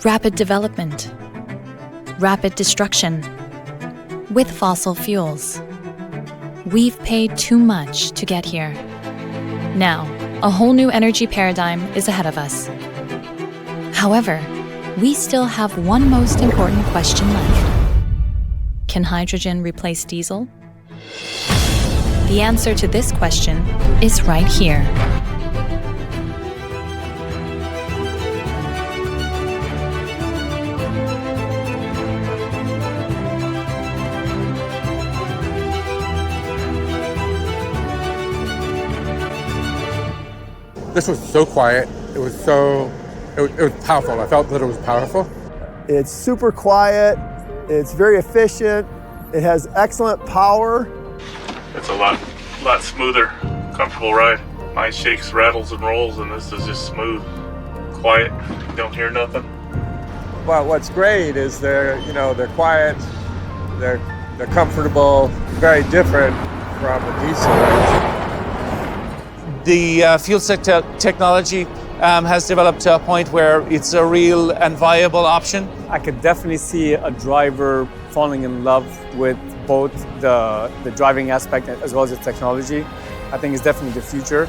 Rapid development, rapid destruction, with fossil fuels. We've paid too much to get here. Now, a whole new energy paradigm is ahead of us. However, we still have one most important question left. Can hydrogen replace diesel? The answer to this question is right here. This was so quiet. It was powerful. I felt that it was powerful. It's super quiet. It's very efficient. It has excellent power. It's a lot smoother, comfortable ride. Mine shakes, rattles, and rolls, and this is just smooth, quiet. You don't hear nothing. Well, what's great is they're quiet, they're comfortable, very different from the diesel engine. The fuel cell technology has developed to a point where it's a real and viable option. I could definitely see a driver falling in love with both the driving aspect as well as the technology. I think it's definitely the future.